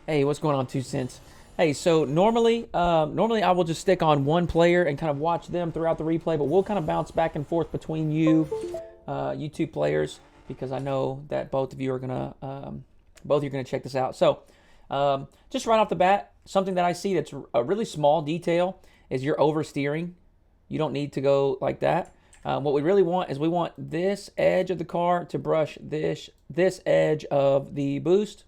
Hey, what's going on, 2 cents? Hey, so normally I will just stick on one player and kind of watch them throughout the replay, but we'll kind of bounce back and forth between you two players, because I know that both of you are gonna check this out. So, just right off the bat, something that I see that's a really small detail is you're oversteering. You don't need to go like that. What we really want is we want this edge of the car to brush this edge of the boost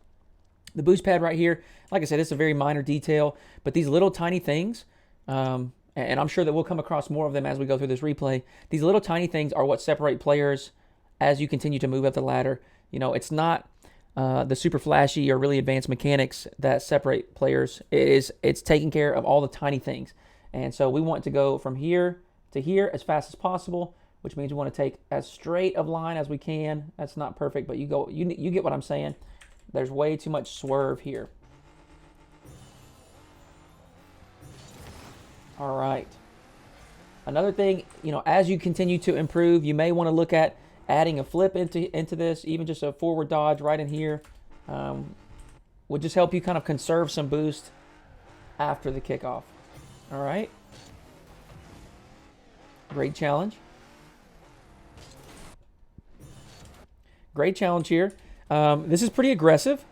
pad right here. Like I said, it's a very minor detail, but these little tiny things, and I'm sure that we'll come across more of them as we go through this replay. These little tiny things are what separate players as you continue to move up the ladder. You know, it's not the super flashy or really advanced mechanics that separate players. It's taking care of all the tiny things, and so we want to go from here to here as fast as possible, which means we want to take as straight of line as we can. That's not perfect, but you get what I'm saying. There's way too much swerve here. All right. Another thing, as you continue to improve, you may want to look at adding a flip into this, even just a forward dodge right in here. Um, would just help you kind of conserve some boost after the kickoff. All right. Great challenge. Great challenge here. This is pretty aggressive.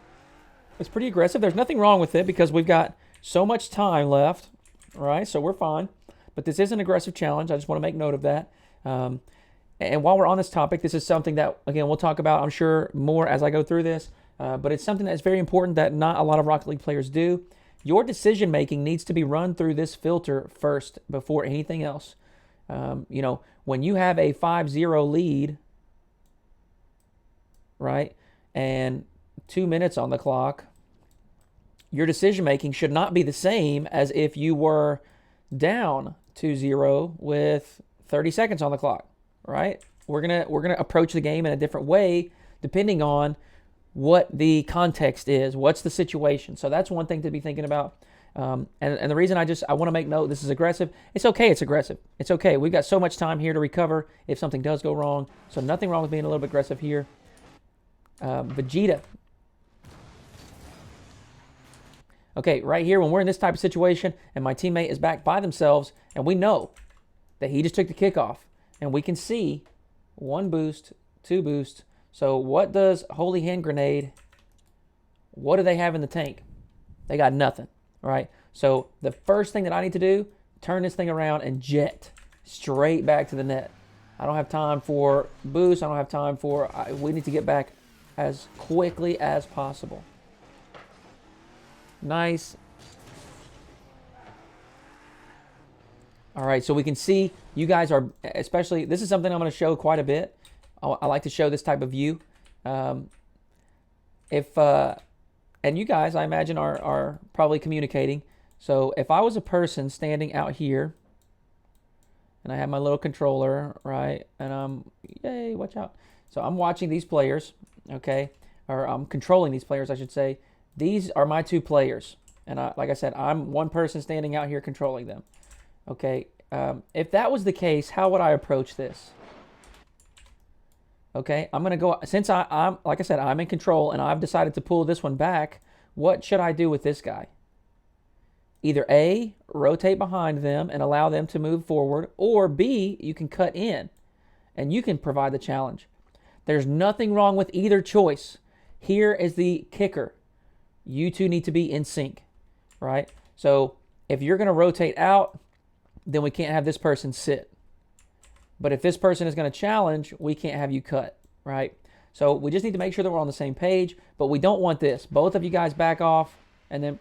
It's pretty aggressive. There's nothing wrong with it because we've got so much time left, right? So we're fine. But this is an aggressive challenge. I just want to make note of that. And while we're on this topic, this is something that, again, we'll talk about, I'm sure, more as I go through this. But it's something that's very important that not a lot of Rocket League players do. Your decision making needs to be run through this filter first before anything else. When you have a 5-0 lead, right, and 2 minutes on the clock, your decision making should not be the same as if you were down 2-0 with 30 seconds on the clock, right? We're gonna approach the game in a different way depending on what the context is, what's the situation. So that's one thing to be thinking about. And the reason I want to make note, this is aggressive. It's okay. It's aggressive. It's okay. We've got so much time here to recover if something does go wrong. So nothing wrong with being a little bit aggressive here. Vegeta. Okay, right here, when we're in this type of situation and my teammate is back by themselves and we know that he just took the kickoff and we can see 1 boost, 2 boost. So what does Holy Hand Grenade, what do they have in the tank? They got nothing, right? So the first thing that I need to do, turn this thing around and jet straight back to the net. I don't have time for boost. I don't have time we need to get back as quickly as possible. Nice. All right, so we can see you guys are, especially, this is something I'm going to show quite a bit. I like to show this type of view. And you guys, I imagine, are probably communicating. So if I was a person standing out here, and I have my little controller, right, and yay, watch out. So I'm watching these players, okay, or I'm controlling these players, I should say. These are my 2 players. And like I said, I'm one person standing out here controlling them. Okay, if that was the case, how would I approach this? Okay, I'm going to go, since I'm, like I said, I'm in control and I've decided to pull this one back, what should I do with this guy? Either A, rotate behind them and allow them to move forward, or B, you can cut in and you can provide the challenge. There's nothing wrong with either choice. Here is the kicker. You two need to be in sync, right? So if you're going to rotate out, then we can't have this person sit. But if this person is going to challenge, we can't have you cut, right? So we just need to make sure that we're on the same page, but we don't want this. Both of you guys back off and then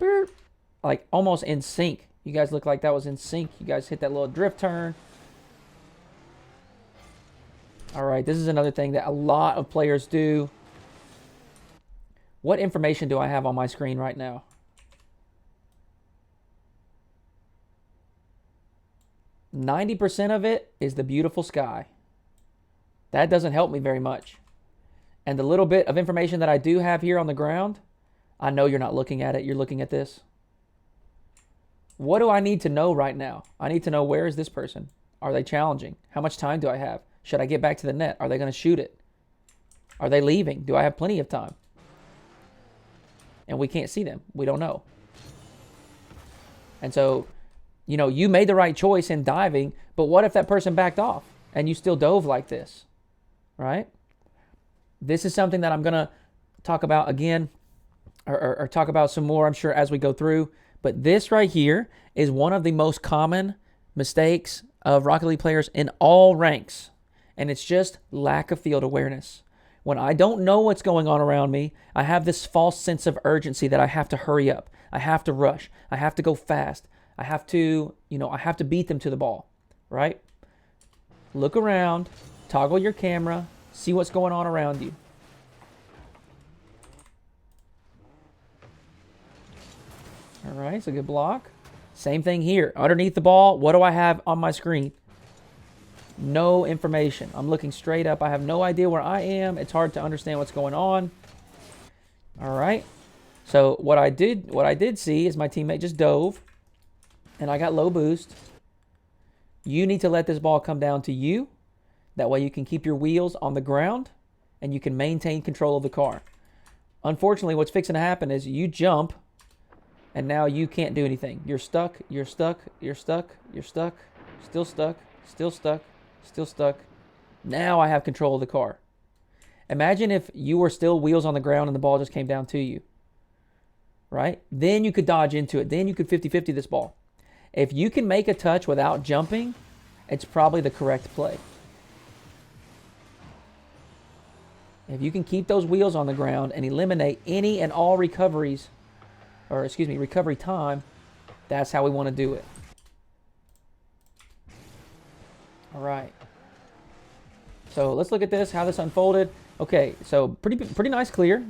like almost in sync. You guys look like that was in sync. You guys hit that little drift turn. All right, this is another thing that a lot of players do. What information do I have on my screen right now? %90 of it is the beautiful sky. That doesn't help me very much. And the little bit of information that I do have here on the ground, I know you're not looking at it. You're looking at this. What do I need to know right now? I need to know, where is this person? Are they challenging? How much time do I have? Should I get back to the net? Are they going to shoot it? Are they leaving? Do I have plenty of time? and we can't see them. We don't know. And so, you know, you made the right choice in diving, but what if that person backed off and you still dove like this, right? This is something that I'm going to talk about again or talk about some more, I'm sure, as we go through. But this right here is one of the most common mistakes of Rocket League players in all ranks, and it's just lack of field awareness. When I don't know what's going on around me, I have this false sense of urgency that I have to hurry up. I have to rush. I have to go fast. I have to, I have to beat them to the ball, right? Look around, toggle your camera, see what's going on around you. All right, it's a good block. Same thing here. Underneath the ball, what do I have on my screen? No information. I'm looking straight up. I have no idea where I am. It's hard to understand what's going on. All right. So what I did see is my teammate just dove, and I got low boost. You need to let this ball come down to you. That way you can keep your wheels on the ground, and you can maintain control of the car. Unfortunately, what's fixing to happen is you jump, and now you can't do anything. You're stuck. You're stuck. You're stuck. You're stuck. Still stuck. Still stuck. Still stuck. Now I have control of the car. Imagine if you were still wheels on the ground and the ball just came down to you. Right? Then you could dodge into it. Then you could 50-50 this ball. If you can make a touch without jumping, it's probably the correct play. If you can keep those wheels on the ground and eliminate any and all recovery time, that's how we want to do it. All right. So let's look at this, how this unfolded. Okay, so pretty nice clear.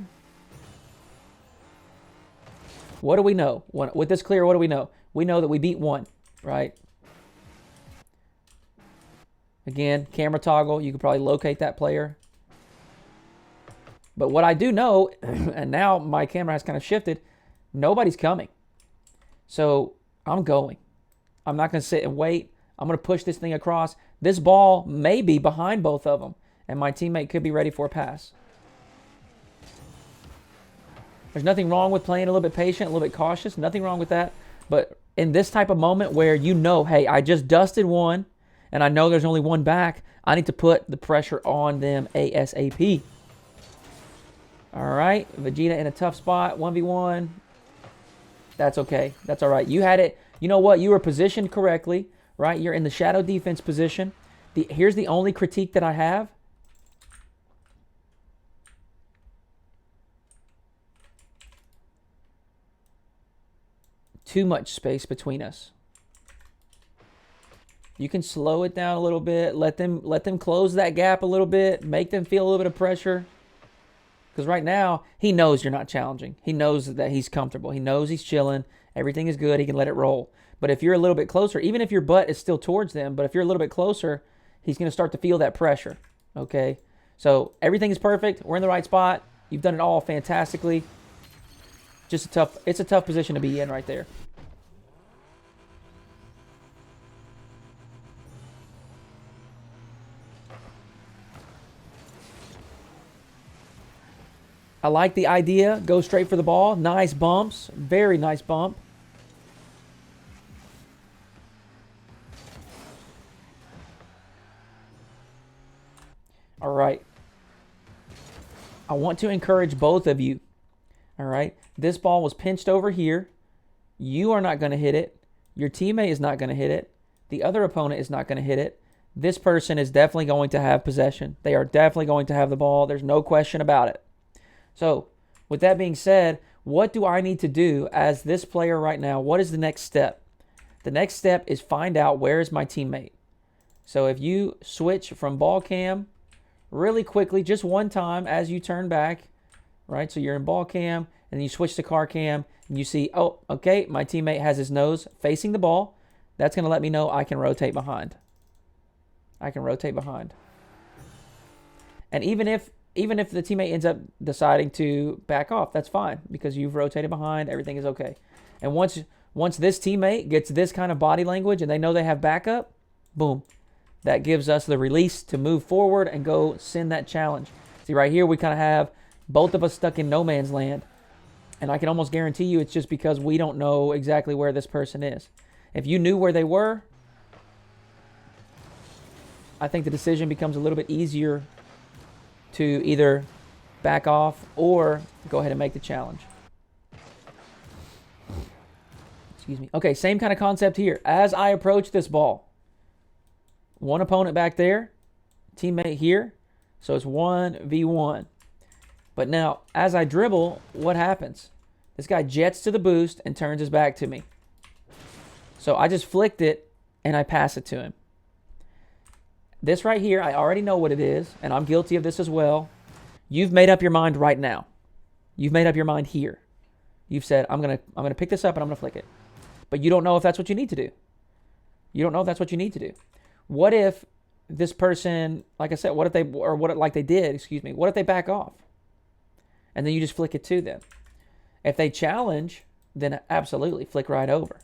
What do we know? With this clear, what do we know? We know that we beat one, right? Again, camera toggle, you could probably locate that player. But what I do know, and now my camera has kind of shifted, nobody's coming. So I'm going. I'm not going to sit and wait. I'm going to push this thing across. This ball may be behind both of them, and my teammate could be ready for a pass. There's nothing wrong with playing a little bit patient, a little bit cautious. Nothing wrong with that. But in this type of moment where you know, hey, I just dusted one, and I know there's only one back, I need to put the pressure on them ASAP. All right, Vegeta in a tough spot, 1v1. That's okay. That's all right. You had it. You know what? You were positioned correctly, right? You're in the shadow defense position. Here's the only critique that I have. Too much space between us. You can slow it down a little bit. Let them close that gap a little bit. Make them feel a little bit of pressure. Because right now, he knows you're not challenging. He knows that he's comfortable. He knows he's chilling. Everything is good. He can let it roll. But if you're a little bit closer, even if your butt is still towards them, but if you're a little bit closer, he's going to start to feel that pressure. Okay? So everything is perfect. We're in the right spot. You've done it all fantastically. Just it's a tough position to be in right there. I like the idea. Go straight for the ball. Nice bumps. Very nice bump. All right. I want to encourage both of you. All right. This ball was pinched over here. You are not going to hit it. Your teammate is not going to hit it. The other opponent is not going to hit it. This person is definitely going to have possession. They are definitely going to have the ball. There's no question about it. So, with that being said, what do I need to do as this player right now? What is the next step? The next step is find out where is my teammate. So, if you switch from ball cam really quickly, just one time as you turn back, right? So, you're in ball cam, and then you switch to car cam, and you see, oh, okay, my teammate has his nose facing the ball. That's going to let me know I can rotate behind. I can rotate behind. And even if the teammate ends up deciding to back off, that's fine because you've rotated behind, everything is okay. And once this teammate gets this kind of body language and they know they have backup, boom, that gives us the release to move forward and go send that challenge. See, right here we kind of have both of us stuck in no man's land. And I can almost guarantee you it's just because we don't know exactly where this person is. If you knew where they were, I think the decision becomes a little bit easier to either back off or go ahead and make the challenge. Excuse me. Okay, same kind of concept here. As I approach this ball, one opponent back there, teammate here, so it's 1v1. But now, as I dribble, what happens? This guy jets to the boost and turns his back to me. So I just flicked it and I pass it to him. This right here, I already know what it is, and I'm guilty of this as well. You've made up your mind right now. You've made up your mind here. You've said, I'm gonna pick this up and I'm gonna flick it. But you don't know if that's what you need to do. You don't know if that's what you need to do. What if this person, like I said, what if they back off? And then you just flick it to them. If they challenge, then absolutely flick right over.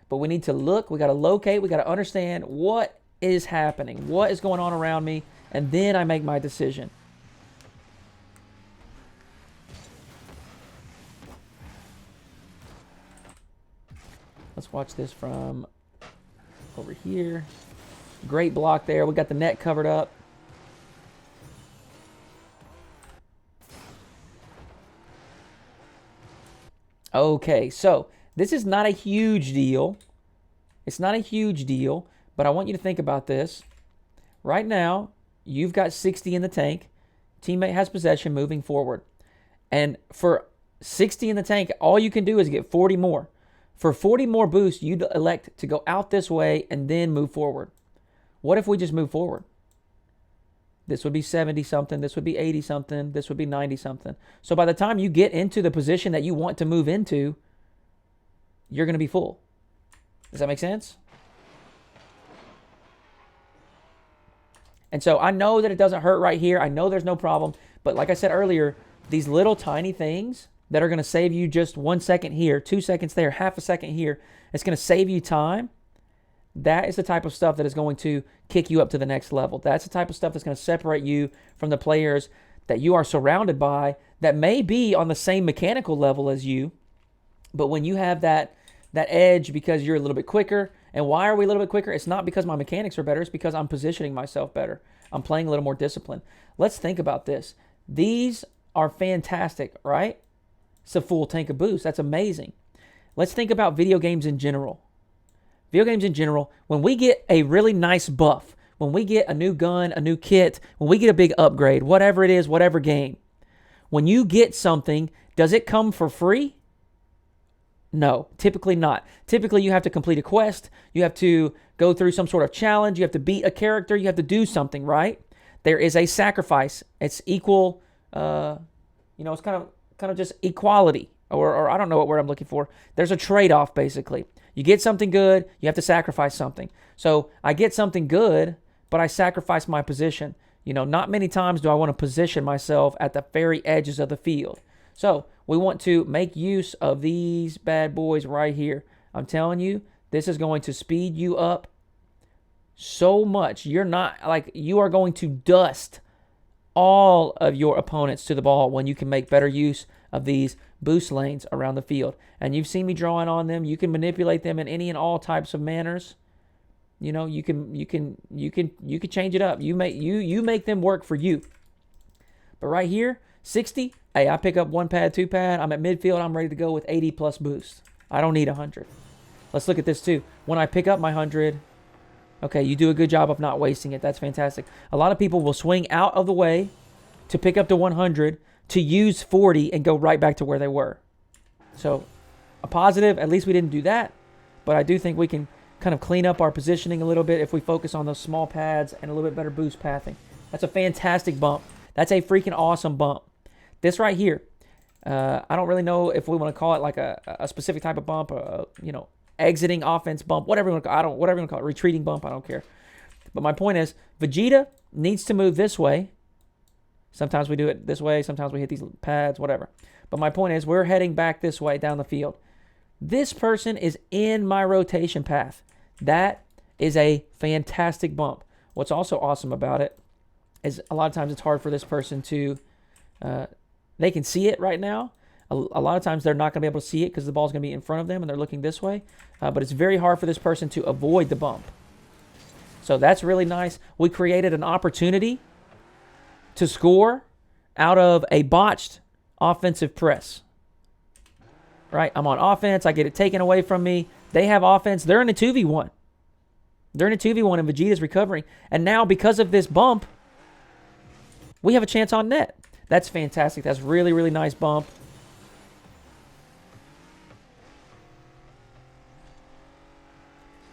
But we need to look, we got to locate, we got to understand what is happening, what is going on around me, and then I make my decision. Let's watch this from over here. Great block there. We got the net covered up. Okay, so this is not a huge deal. It's not a huge deal, but I want you to think about this. Right now, you've got 60 in the tank. Teammate has possession moving forward. And for 60 in the tank, all you can do is get 40 more. For 40 more boosts, you'd elect to go out this way and then move forward. What if we just move forward? This would be 70-something. This would be 80-something. This would be 90-something. So by the time you get into the position that you want to move into, you're going to be full. Does that make sense? And so I know that it doesn't hurt right here. I know there's no problem. But like I said earlier, these little tiny things that are going to save you just 1 second here, 2 seconds there, half a second here, it's going to save you time. That is the type of stuff that is going to kick you up to the next level. That's the type of stuff that's going to separate you from the players that you are surrounded by that may be on the same mechanical level as you. But when you have that edge because you're a little bit quicker, and why are we a little bit quicker? It's not because my mechanics are better. It's because I'm positioning myself better. I'm playing a little more disciplined. Let's think about this. These are fantastic, right? It's a full tank of boost. That's amazing. Let's think about video games in general. Video games in general, when we get a really nice buff, when we get a new gun, a new kit, when we get a big upgrade, whatever it is, whatever game, when you get something, does it come for free? No, typically not. Typically, you have to complete a quest. You have to go through some sort of challenge. You have to beat a character. You have to do something, right? There is a sacrifice. It's equal, it's kind of just equality, or I don't know what word I'm looking for. There's a trade-off, basically. You get something good, you have to sacrifice something. So I get something good, but I sacrifice my position. Not many times do I want to position myself at the very edges of the field. So we want to make use of these bad boys right here. I'm telling you, this is going to speed you up so much. You are going to dust all of your opponents to the ball when you can make better use of these boost lanes around the field. And you've seen me drawing on them. You can manipulate them in any and all types of manners. You can change it up. You make them work for you. But right here, 60, hey, I pick up 1 pad, 2 pad. I'm at midfield. I'm ready to go with 80 plus boost. I don't need 100. Let's look at this too. When I pick up my 100, okay, you do a good job of not wasting it. That's fantastic. A lot of people will swing out of the way to pick up the 100 to use 40 and go right back to where they were. So a positive, at least we didn't do that. But I do think we can kind of clean up our positioning a little bit if we focus on those small pads and a little bit better boost pathing. That's a fantastic bump. That's a freaking awesome bump. This right here, I don't really know if we want to call it like a specific type of bump, exiting offense bump, whatever you want to call it. Whatever you want to call it, retreating bump, I don't care. But my point is, Vegeta needs to move this way. Sometimes we do it this way. Sometimes we hit these pads, whatever. But my point is, we're heading back this way down the field. This person is in my rotation path. That is a fantastic bump. What's also awesome about it is a lot of times it's hard for this person to, they can see it right now. A lot of times they're not going to be able to see it because the ball's going to be in front of them and they're looking this way. But it's very hard for this person to avoid the bump. So that's really nice. We created an opportunity to score out of a botched offensive press. Right? I'm on offense. I get it taken away from me. They have offense. They're in a 2v1. They're in a 2v1 and Vegeta's recovering. And now because of this bump, we have a chance on net. That's fantastic. That's really, really nice bump.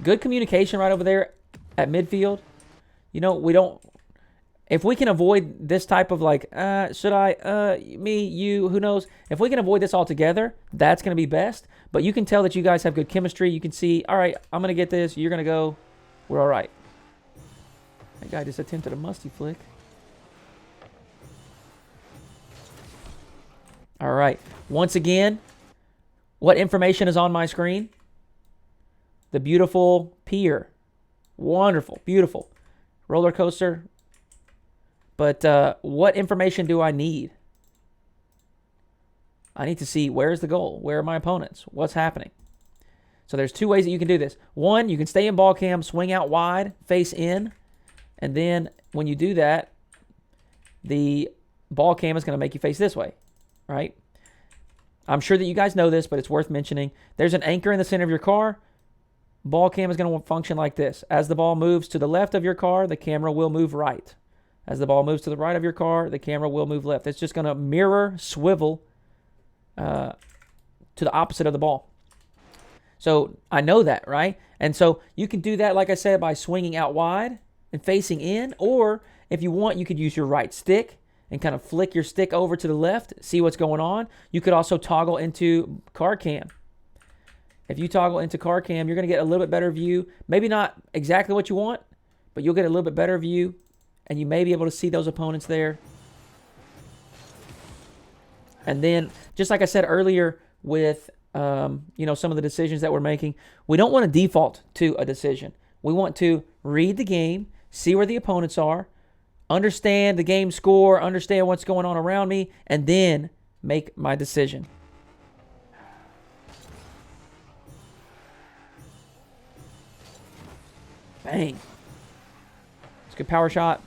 Good communication right over there at midfield. You know, we don't... If we can avoid this type of like, should I, me, you, who knows? If we can avoid this altogether, that's going to be best. But you can tell that you guys have good chemistry. You can see, all right, I'm going to get this. You're going to go. We're all right. That guy just attempted a musty flick. All right. Once again, what information is on my screen? The beautiful pier. Wonderful. Beautiful. Roller coaster. But what information do I need? I need to see where's the goal? Where are my opponents? What's happening? So there's two ways that you can do this. One, you can stay in ball cam, swing out wide, face in. And then when you do that, the ball cam is going to make you face this way, right? I'm sure that you guys know this, but it's worth mentioning. There's an anchor in the center of your car. Ball cam is going to function like this. As the ball moves to the left of your car, the camera will move right. As the ball moves to the right of your car, the camera will move left. It's just going to mirror, swivel to the opposite of the ball. So I know that, right? And so you can do that, like I said, by swinging out wide and facing in. Or if you want, you could use your right stick and kind of flick your stick over to the left, see what's going on. You could also toggle into car cam. If you toggle into car cam, you're going to get a little bit better view. Maybe not exactly what you want, but you'll get a little bit better view. And you may be able to see those opponents there. And then, just like I said earlier with, you know, some of the decisions that we're making, we don't want to default to a decision. We want to read the game, see where the opponents are, understand the game score, understand what's going on around me, and then make my decision. Bang. It's a good power shot.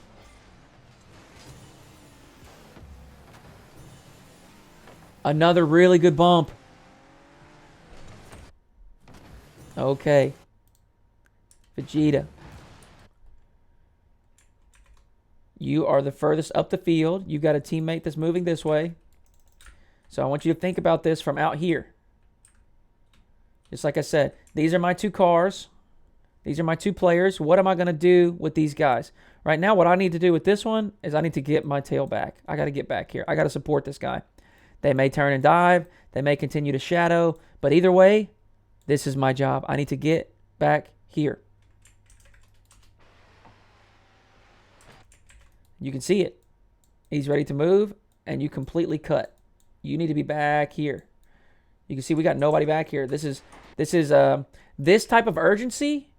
Another really good bump. Okay. Vegeta. You are the furthest up the field. You've got a teammate that's moving this way. So I want you to think about this from out here. Just like I said, these are my two cars. These are my two players. What am I going to do with these guys? Right now, what I need to do with this one is I need to get my tail back. I got to get back here. I got to support this guy. They may turn and dive. They may continue to shadow. But either way, this is my job. I need to get back here. You can see it. He's ready to move, and you completely cut. You need to be back here. You can see we got nobody back here. This type of urgency.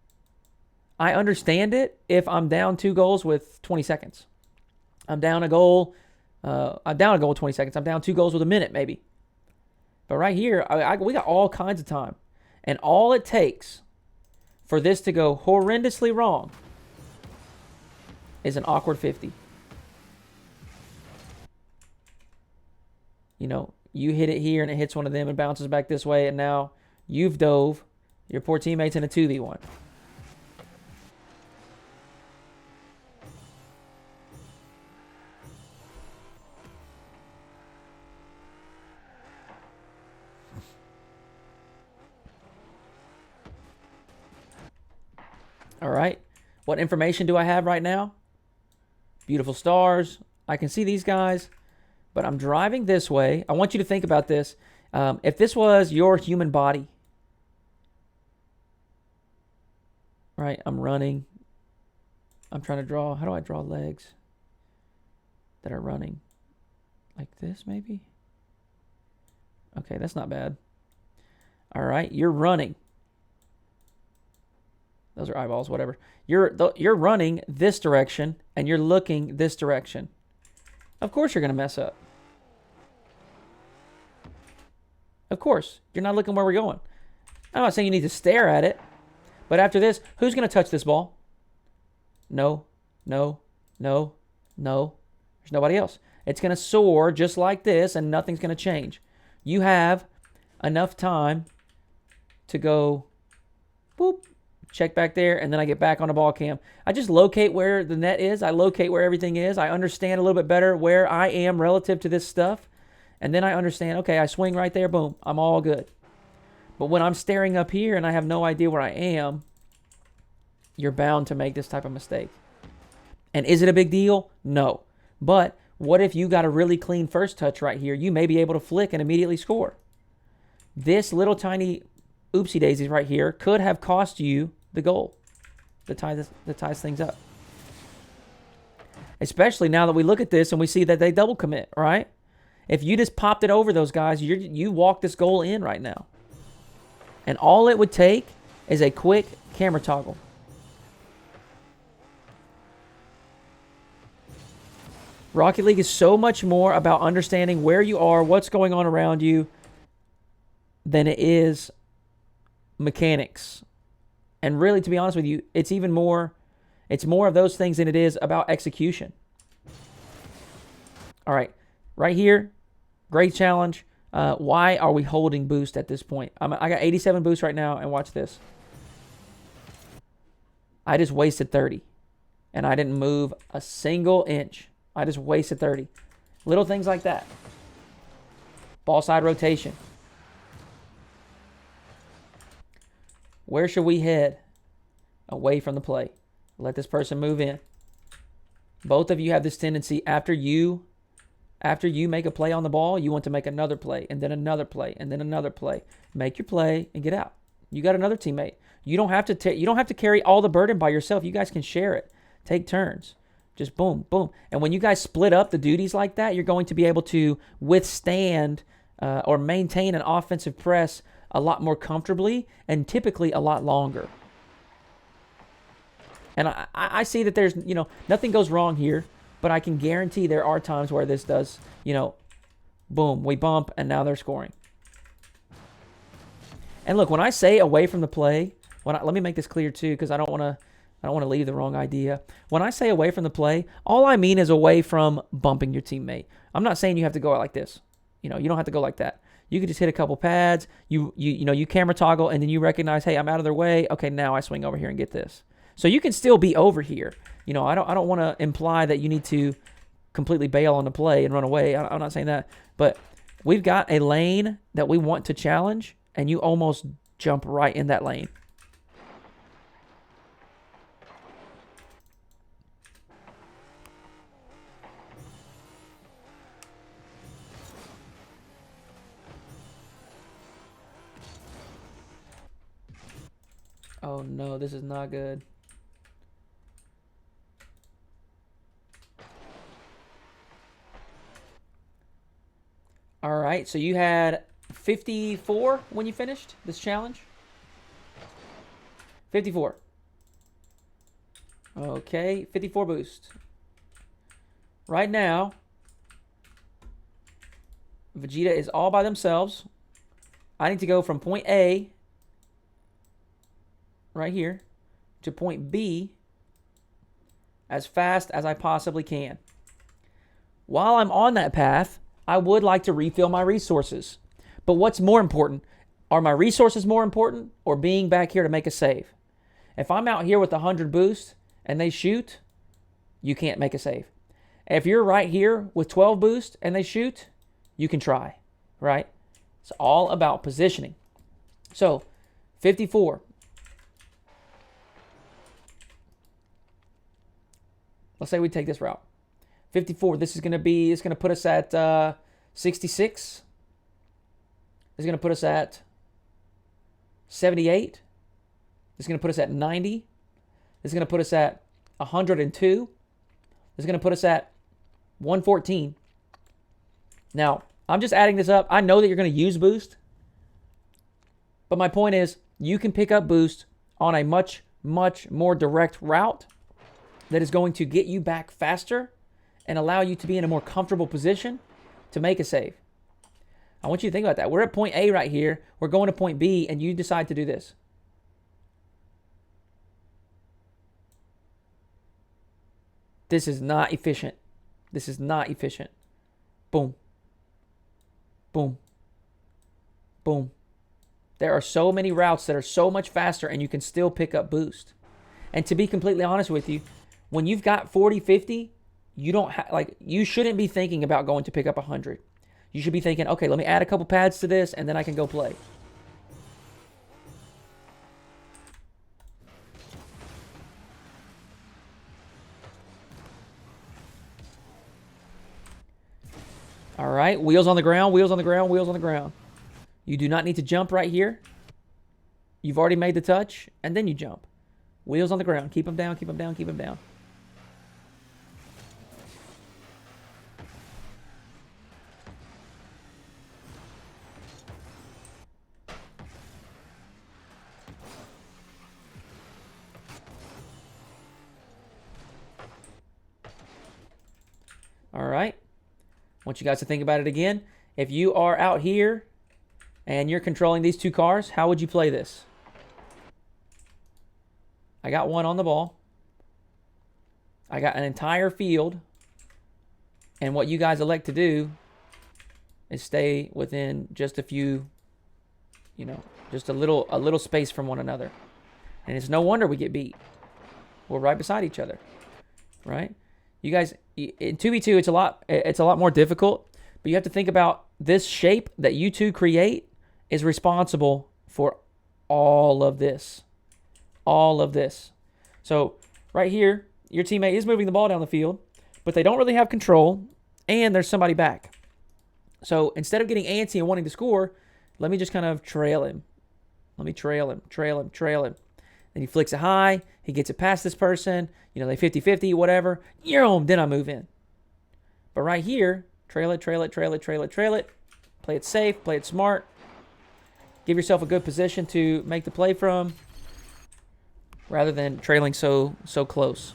I understand it if I'm down 2 goals with 20 seconds. I'm down a goal. I'm down a goal with 20 seconds. I'm down 2 goals with a minute, maybe. But right here, we got all kinds of time. And all it takes for this to go horrendously wrong is an awkward 50. You know, you hit it here and it hits one of them and bounces back this way. And now you've dove. Your poor teammate's in a 2v1. All right. What information do I have right now? Beautiful stars. I can see these guys, but I'm driving this way. I want you to think about this. If this was your human body, right? I'm running. I'm trying to draw. How do I draw legs that are running? Like this, maybe? Okay, that's not bad. All right, you're running. Those are eyeballs, whatever. You're running this direction, and you're looking this direction. Of course you're going to mess up. Of course, you're not looking where we're going. I'm not saying you need to stare at it. But after this, who's going to touch this ball? No, no, no, no. There's nobody else. It's going to soar just like this, and nothing's going to change. You have enough time to go, boop, check back there, and then I get back on the ball cam. I just locate where the net is. I locate where everything is. I understand a little bit better where I am relative to this stuff. And then I understand, okay, I swing right there, boom, I'm all good. But when I'm staring up here and I have no idea where I am, you're bound to make this type of mistake. And is it a big deal? No. But what if you got a really clean first touch right here? You may be able to flick and immediately score. This little tiny oopsie daisies right here could have cost you the goal that ties things up. Especially now that we look at this and we see that they double commit, right? If you just popped it over those guys, you walk this goal in right now. And all it would take is a quick camera toggle. Rocket League is so much more about understanding where you are, what's going on around you, than it is mechanics. And really, to be honest with you, it's more of those things than it is about execution. All right, right here, great challenge. Why are we holding boost at this point? I got 87 boost right now, and watch this. I just wasted 30, and I didn't move a single inch. I just wasted 30. Little things like that. Ball side rotation. Where should we head? Away from the play. Let this person move in. Both of you have this tendency after you make a play on the ball, you want to make another play, and then another play, and then another play. Make your play and get out. You got another teammate. You don't have to carry all the burden by yourself. You guys can share it. Take turns. Just boom, boom. And when you guys split up the duties like that, you're going to be able to withstand or maintain an offensive press a lot more comfortably and typically a lot longer. And I see that there's, nothing goes wrong here, but I can guarantee there are times where this does, boom, we bump, and now they're scoring. And look, when I say away from the play, let me make this clear too, because I don't want to leave the wrong idea. When I say away from the play, all I mean is away from bumping your teammate. I'm not saying you have to go out like this. You don't have to go like that. You could just hit a couple pads. You camera toggle, and then you recognize, hey, I'm out of their way. Okay, now I swing over here and get this. So you can still be over here. I don't want to imply that you need to completely bail on the play and run away. I'm not saying that. But we've got a lane that we want to challenge, and you almost jump right in that lane. Oh no, this is not good. All right, so you had 54 when you finished this challenge? 54. Okay, 54 boost. Right now, Vegeta is all by themselves. I need to go from point A, right here, to point B as fast as I possibly can. While I'm on that path, I would like to refill my resources. But what's more important? Are my resources more important or being back here to make a save? If I'm out here with 100 boost and they shoot, you can't make a save. If you're right here with 12 boost and they shoot, you can try, right? It's all about positioning. So, 54. Let's say we take this route. 54, it's going to put us at 66. It's going to put us at 78. It's going to put us at 90. It's going to put us at 102. It's going to put us at 114. Now, I'm just adding this up. I know that you're going to use boost. But my point is, you can pick up boost on a much, much more direct route that is going to get you back faster and allow you to be in a more comfortable position to make a save. I want you to think about that. We're at point A right here. We're going to point B, and you decide to do this. This is not efficient. This is not efficient. Boom. Boom. Boom. There are so many routes that are so much faster, and you can still pick up boost. And to be completely honest with you, when you've got 40, 50, you don't you shouldn't be thinking about going to pick up 100. You should be thinking, okay, let me add a couple pads to this, and then I can go play. All right, wheels on the ground, wheels on the ground, wheels on the ground. You do not need to jump right here. You've already made the touch, and then you jump. Wheels on the ground. Keep them down, keep them down, keep them down. All right. I want you guys to think about it again. If you are out here and you're controlling these two cars, how would you play this? I got one on the ball. I got an entire field. And what you guys elect to do is stay within just a few, just a little space from one another. And it's no wonder we get beat. We're right beside each other, right? You guys, in 2v2, it's a lot more difficult, but you have to think about this shape that you two create is responsible for all of this. All of this. So right here, your teammate is moving the ball down the field, but they don't really have control, and there's somebody back. So instead of getting antsy and wanting to score, let me just kind of trail him. Let me trail him. Then he flicks it high. He gets it past this person. They 50-50, whatever. Then I move in. But right here, trail it. Play it safe. Play it smart. Give yourself a good position to make the play from, rather than trailing so close.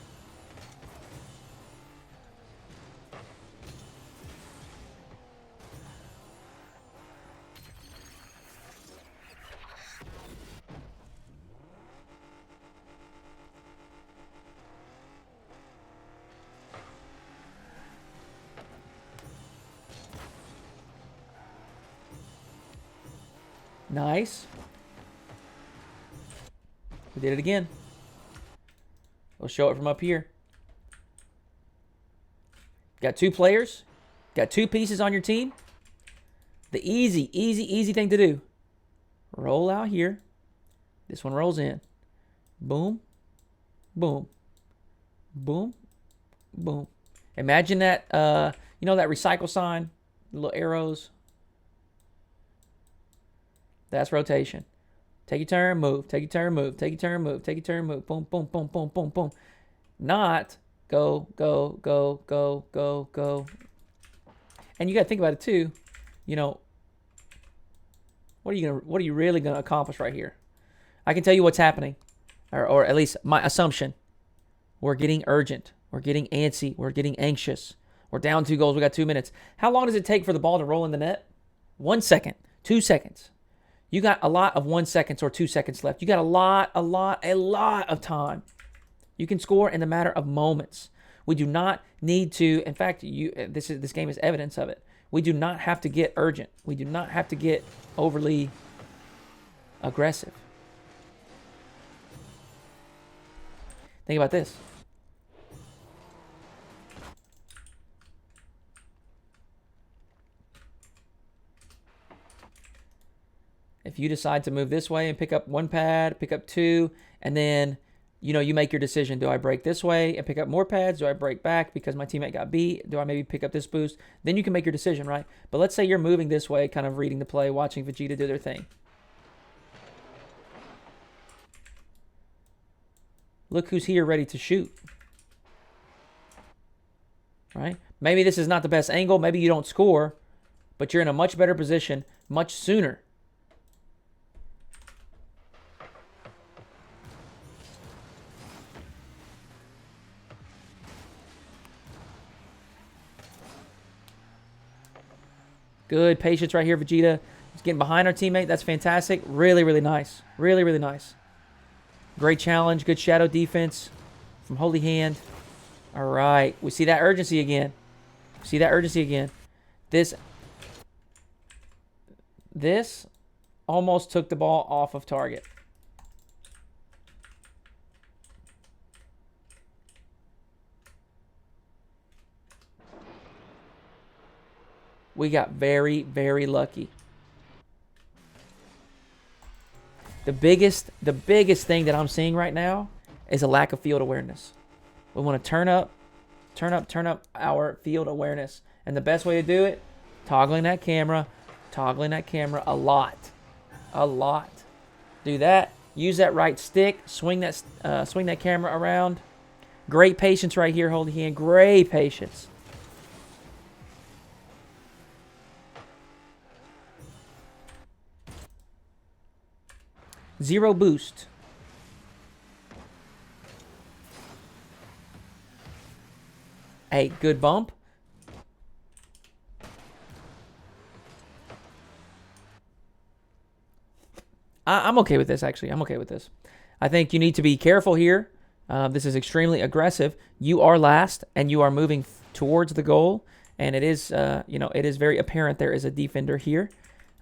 Nice. We did it again. We'll show it from up here. Got two players. Got two pieces on your team. The easy thing to do. Roll out here. This one rolls in. Boom. Boom. Boom. Boom. Imagine that, that recycle sign? Little arrows. That's rotation. Take your turn, move. Take your turn, move. Take your turn, move. Take your turn, move. Boom, boom, boom, boom, boom, boom. Not go. And you got to think about it too. What are you really gonna accomplish right here? I can tell you what's happening, or at least my assumption. We're getting urgent. We're getting antsy. We're getting anxious. We're down 2 goals. We got 2 minutes. How long does it take for the ball to roll in the net? 1 second, 2 seconds. You got a lot of 1 seconds or 2 seconds left. You got a lot of time. You can score in the matter of moments. We do not need to. In fact, this game is evidence of it. We do not have to get urgent. We do not have to get overly aggressive. Think about this. If you decide to move this way and pick up 1 pad, pick up 2, and then, you make your decision. Do I break this way and pick up more pads? Do I break back because my teammate got beat? Do I maybe pick up this boost? Then you can make your decision, right? But let's say you're moving this way, kind of reading the play, watching Vegeta do their thing. Look who's here ready to shoot. Right? Maybe this is not the best angle. Maybe you don't score, but you're in a much better position much sooner. Good patience right here, Vegeta. He's getting behind our teammate. That's fantastic. Really, really nice. Really, really nice. Great challenge. Good shadow defense from Holy Hand. All right. We see that urgency again. See that urgency again. This almost took the ball off of target. We got very, very lucky. The biggest thing that I'm seeing right now is a lack of field awareness. We want to turn up our field awareness. And the best way to do it, toggling that camera a lot. A lot. Do that. Use that right stick. Swing that camera around. Great patience right here, Holy Hand. Great patience. Zero boost. Hey, good bump. I'm okay with this, actually. I'm okay with this. I think you need to be careful here. This is extremely aggressive. You are last, and you are moving towards the goal. And it is, it is very apparent there is a defender here.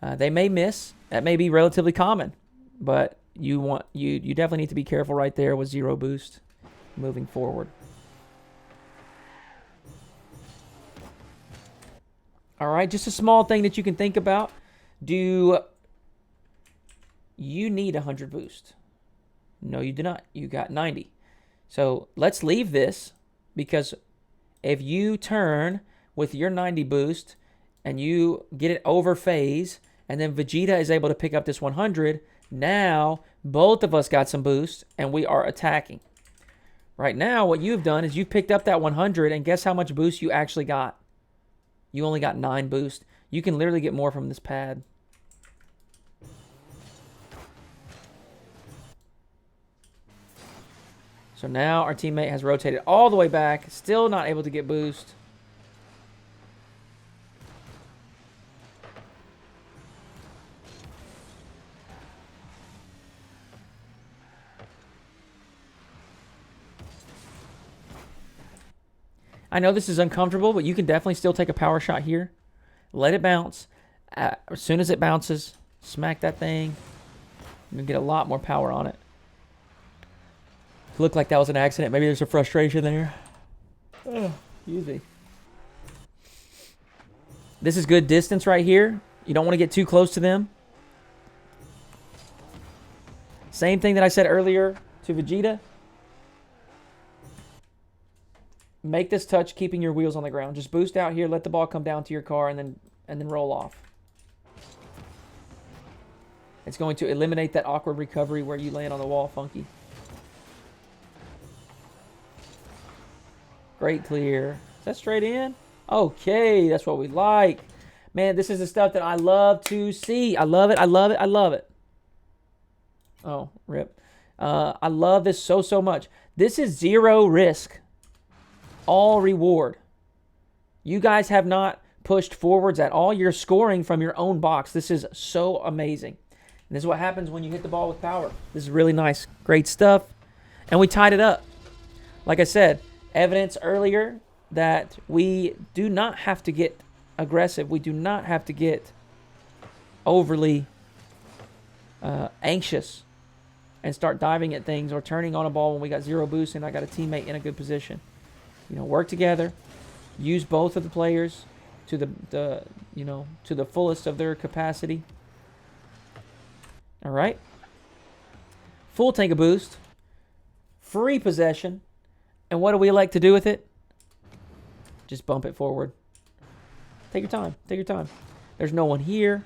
They may miss. That may be relatively common. But you definitely need to be careful right there with zero boost moving forward. All right, just a small thing that you can think about. Do you need 100 boost? No, you do not. You got 90. So let's leave this, because if you turn with your 90 boost and you get it over phase, and then Vegeta is able to pick up this 100, now both of us got some boost and we are attacking. Right now, what you've done is you've picked up that 100, and guess how much boost you actually got? You only got 9 boost. You can literally get more from this pad. So now our teammate has rotated all the way back. Still not able to get boost. I know this is uncomfortable, but you can definitely still take a power shot here. Let it bounce. As soon as it bounces, smack that thing. You can get a lot more power on it. Looked like that was an accident. Maybe there's a frustration there. Oh, excuse me. This is good distance right here. You don't want to get too close to them. Same thing that I said earlier to Vegeta. Make this touch keeping your wheels on the ground. Just boost out here, let the ball come down to your car, and then roll off. It's going to eliminate that awkward recovery where you land on the wall funky. Great clear. Is that straight in? Okay, that's what we like. Man, this is the stuff that I love to see. I love it, I love it, I love it. Oh, rip. I love this so much. This is zero risk. All reward. You guys have not pushed forwards at all. You're scoring from your own box. This is so amazing. And this is what happens when you hit the ball with power. This is really nice. Great stuff. And we tied it up. Like I said, evidence earlier that we do not have to get aggressive. We do not have to get overly anxious and start diving at things or turning on a ball when we got zero boost and I got a teammate in a good position. You know, work together, use both of the players to the fullest of their capacity. All right. Full tank of boost, free possession, and what do we like to do with it? Just bump it forward. Take your time. Take your time. There's no one here.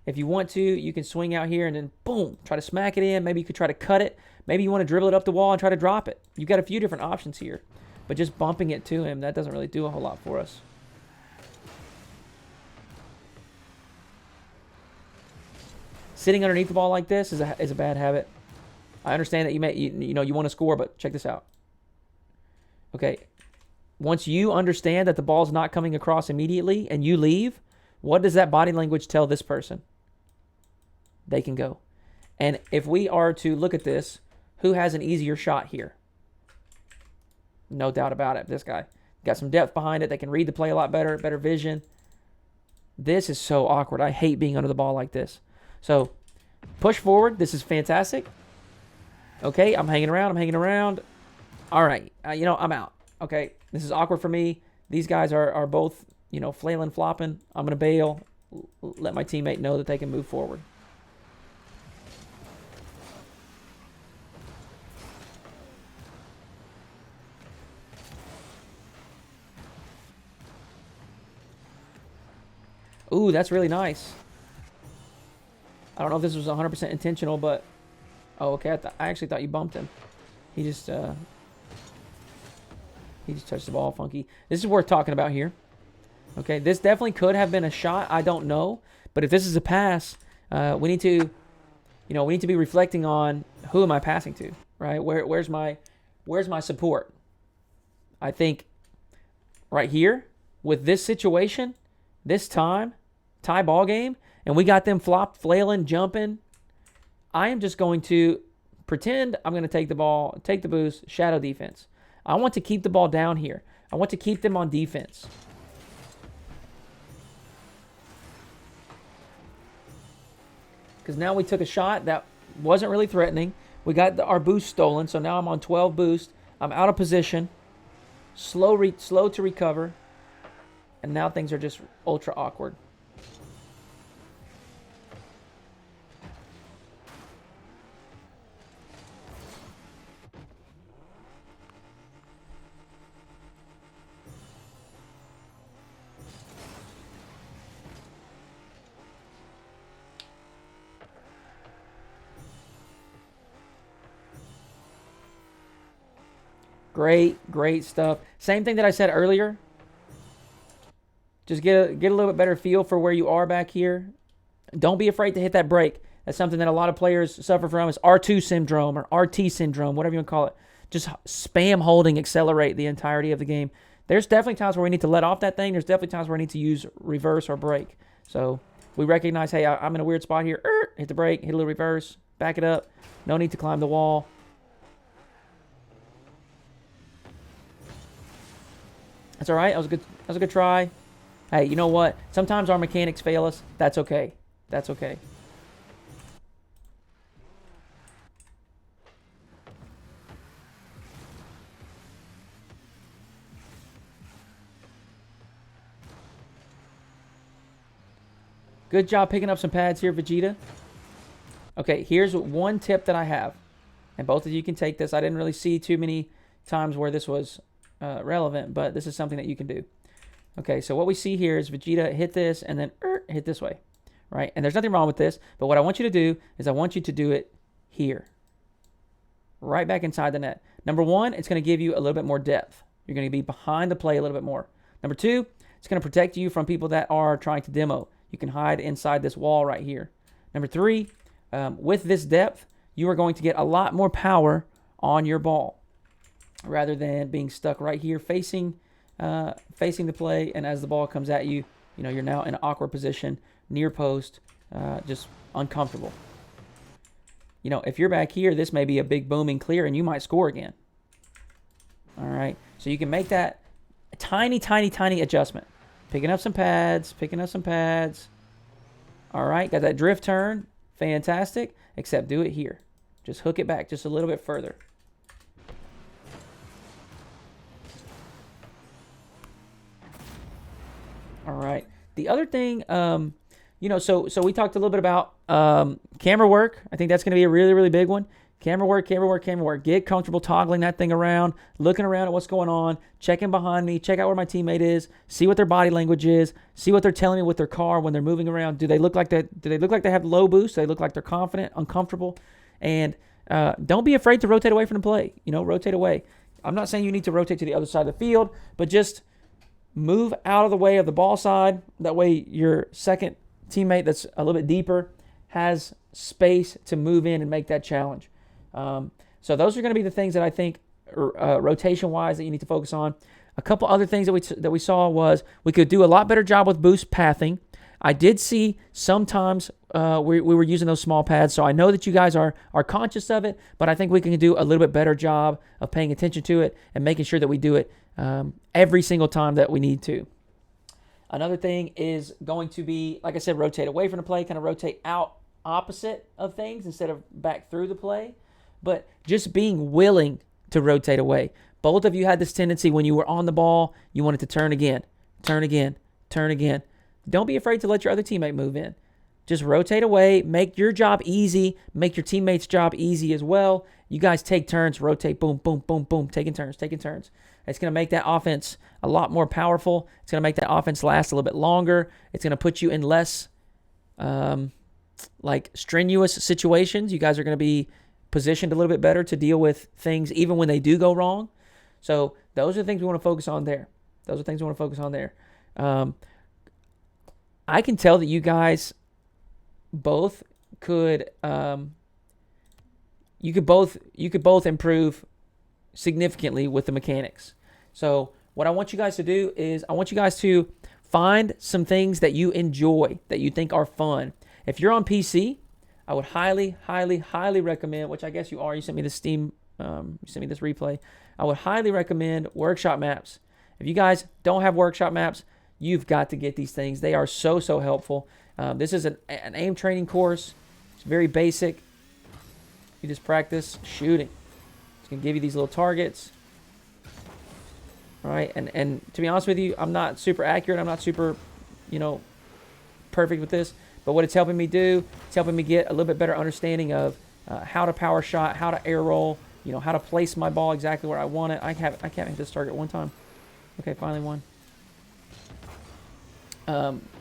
If you want to, you can swing out here and then boom, try to smack it in. Maybe you could try to cut it. Maybe you want to dribble it up the wall and try to drop it. You've got a few different options here. But just bumping it to him, that doesn't really do a whole lot for us. Sitting underneath the ball like this is a bad habit. I understand that you want to score, but check this out. Okay. once you understand that the ball's not coming across immediately and you leave, what does that body language tell this person? They can go. And if we are to look at this, who has an easier shot here? No doubt about it. This guy. Got some depth behind it. They can read the play a lot better, better vision. This is so awkward. I hate being under the ball like this. So push forward. This is fantastic. Okay, I'm hanging around. All right, I'm out. Okay, this is awkward for me. These guys are both, flailing, flopping. I'm going to bail. Let my teammate know that they can move forward. Ooh, that's really nice. I don't know if this was 100% intentional, but... Oh, okay. I actually thought you bumped him. He just touched the ball funky. This is worth talking about here. Okay, this definitely could have been a shot. I don't know. But if this is a pass, we need to be reflecting on who am I passing to, right? Where's my support? I think right here with this situation, this time, tie ball game, and we got them flailing, jumping. I am just going to pretend I'm going to take the ball, take the boost, shadow defense. I want to keep the ball down here. I want to keep them on defense. Because now we took a shot that wasn't really threatening. We got our boost stolen, so now I'm on 12 boost. I'm out of position. Slow to recover. And now things are just ultra awkward. Great stuff. Same thing that I said earlier. Just get a little bit better feel for where you are back here. Don't be afraid to hit that break. That's something that a lot of players suffer from, is R2 syndrome or RT syndrome, whatever you want to call it. Just spam holding, accelerate the entirety of the game. There's definitely times where we need to let off that thing. There's definitely times where I need to use reverse or break. So we recognize, hey, I'm in a weird spot here. Hit the break, hit a little reverse, back it up. No need to climb the wall. That's all right. That was a good try. Hey, you know what? Sometimes our mechanics fail us. That's okay. That's okay. Good job picking up some pads here, Vegeta. Okay, here's one tip that I have. And both of you can take this. I didn't really see too many times where this was relevant, but this is something that you can do. Okay, so what we see here is Vegeta hit this and then hit this way, right? And there's nothing wrong with this, but what I want you to do is I want you to do it here, right back inside the net. Number one, it's going to give you a little bit more depth. You're going to be behind the play a little bit more. Number two, it's going to protect you from people that are trying to demo. You can hide inside this wall right here. Number three, with this depth, you are going to get a lot more power on your ball rather than being stuck right here facing the play, and as the ball comes at you, you're now in an awkward position, near post, just uncomfortable. If you're back here, this may be a big booming clear, and you might score again. All right, so you can make that tiny adjustment. Picking up some pads. All right, got that drift turn. Fantastic, except do it here. Just hook it back just a little bit further. All right. The other thing, so we talked a little bit about camera work. I think that's going to be a really, really big one. Camera work. Get comfortable toggling that thing around, looking around at what's going on, checking behind me, check out where my teammate is, see what their body language is, see what they're telling me with their car when they're moving around. Do they look like they have low boost? Do they look like they're confident, uncomfortable? And don't be afraid to rotate away from the play. Rotate away. I'm not saying you need to rotate to the other side of the field, but just move out of the way of the ball side. That way your second teammate that's a little bit deeper has space to move in and make that challenge. So those are going to be the things that I think rotation-wise that you need to focus on. A couple other things that we saw was we could do a lot better job with boost pathing. I did see sometimes we were using those small pads, so I know that you guys are conscious of it, but I think we can do a little bit better job of paying attention to it and making sure that we do it every single time that we need to. Another thing is going to be, like I said, rotate away from the play, kind of rotate out opposite of things instead of back through the play, but just being willing to rotate away. Both of you had this tendency when you were on the ball, you wanted to turn again, turn again, turn again. Don't be afraid to let your other teammate move in. Just rotate away, make your job easy, make your teammate's job easy as well. You guys take turns, rotate, boom, boom, boom, boom, taking turns. It's going to make that offense a lot more powerful. It's going to make that offense last a little bit longer. It's going to put you in less strenuous situations. You guys are going to be positioned a little bit better to deal with things even when they do go wrong. So those are the things we want to focus on there. I can tell that you guys both could you could both improve significantly with the mechanics. So what I want you guys to do is I want you guys to find some things that you enjoy, that you think are fun. If you're on PC, I would highly, highly, highly recommend, which I guess you are, you sent me this replay. I would highly recommend workshop maps. If you guys don't have workshop maps, you've got to get these things. They are so, so helpful. This is an aim training course. It's very basic. You just practice shooting. It's going to give you these little targets. All right, and to be honest with you, I'm not super accurate. I'm not super, perfect with this. But what it's helping me do, it's helping me get a little bit better understanding of how to power shot, how to air roll, how to place my ball exactly where I want it. I can't hit this target one time. Okay, finally one.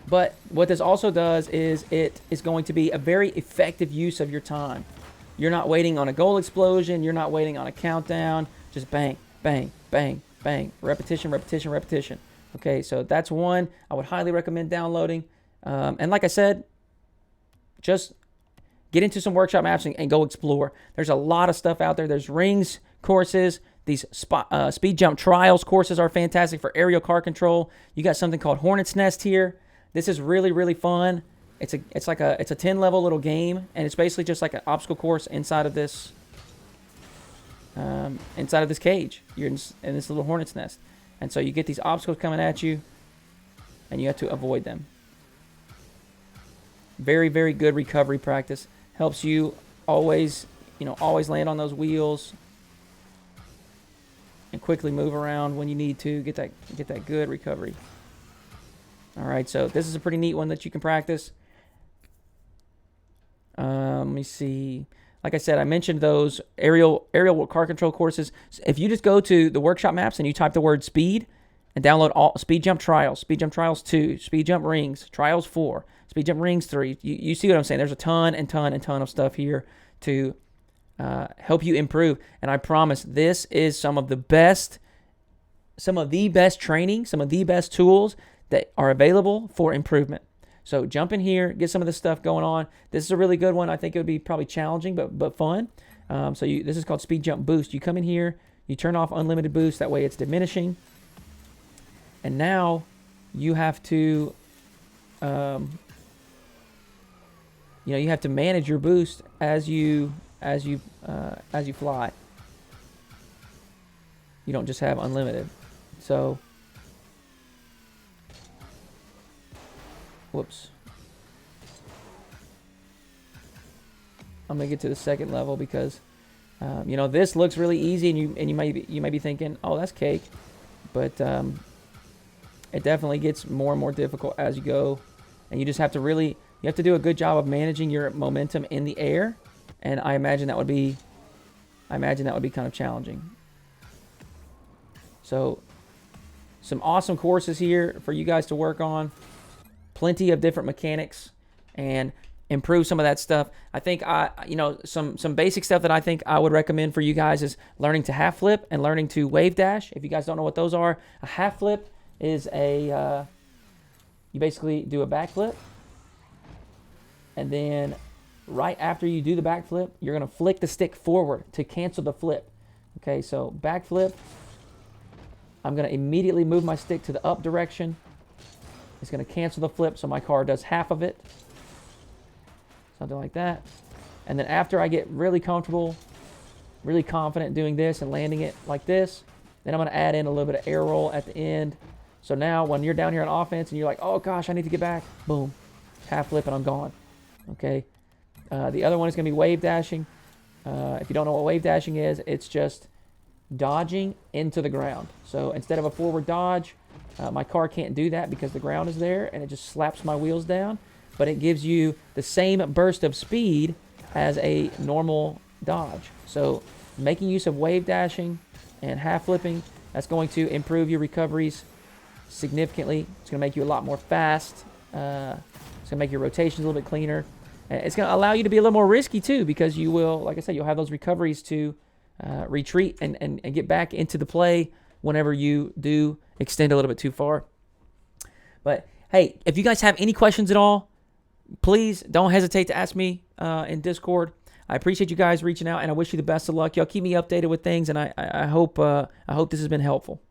But what this also does is it is going to be a very effective use of your time. You're not waiting on a goal explosion. You're not waiting on a countdown. Just bang, bang, bang, bang. Repetition, repetition, repetition. Okay, so that's one I would highly recommend downloading. And like I said, just get into some workshop maps and go explore. There's a lot of stuff out there. There's rings courses. These speed jump trials courses are fantastic for aerial car control. You got something called Hornet's Nest here. This is really, really fun. It's a 10-level little game, and it's basically just like an obstacle course inside of this cage. You're in this little hornet's nest, and so you get these obstacles coming at you, and you have to avoid them. Very, very good recovery practice. Helps you always land on those wheels and quickly move around when you need to get that good recovery. All right, so this is a pretty neat one that you can practice. Let me see. Like I said, I mentioned those aerial car control courses. If you just go to the workshop maps and you type the word speed and download all Speed Jump Trials 2, Speed Jump Rings, Trials 4, Speed Jump Rings 3. You see what I'm saying? There's a ton of stuff here to help you improve. And I promise this is some of the best training, some of the best tools that are available for improvement. So jump in here, get some of this stuff going on. This is a really good one. I think it would be probably challenging, but fun. This is called Speed Jump Boost. You come in here, you turn off unlimited boost. That way it's diminishing. And now you have to, you have to manage your boost as you fly. You don't just have unlimited. So. Whoops. I'm gonna get to the second level because, this looks really easy, and you may be thinking, oh, that's cake, but it definitely gets more and more difficult as you go, and you just have to you have to do a good job of managing your momentum in the air, and I imagine that would be kind of challenging. So, some awesome courses here for you guys to work on. Plenty of different mechanics and improve some of that stuff. I think some basic stuff that I think I would recommend for you guys is learning to half flip and learning to wave dash. If you guys don't know what those are, a half flip is you basically do a back flip, and then right after you do the back flip, you're going to flick the stick forward to cancel the flip. Okay, so back flip, I'm going to immediately move my stick to the up direction. It's going to cancel the flip, so my car does half of it. Something like that. And then after I get really comfortable, really confident doing this and landing it like this, then I'm going to add in a little bit of air roll at the end. So now when you're down here on offense and you're like, oh gosh, I need to get back, boom, half flip and I'm gone. Okay. The other one is going to be wave dashing. If you don't know what wave dashing is, it's just dodging into the ground. So instead of a forward dodge, my car can't do that because the ground is there and it just slaps my wheels down, but it gives you the same burst of speed as a normal dodge. So making use of wave dashing and half flipping, that's going to improve your recoveries significantly. It's going to make you a lot more fast. It's going to make your rotations a little bit cleaner. And it's going to allow you to be a little more risky too, because you will, like I said, you'll have those recoveries to retreat and get back into the play whenever you do extend a little bit too far. But hey, if you guys have any questions at all, please don't hesitate to ask me in Discord. I appreciate you guys reaching out, and I wish you the best of luck. Y'all keep me updated with things, and I hope this has been helpful.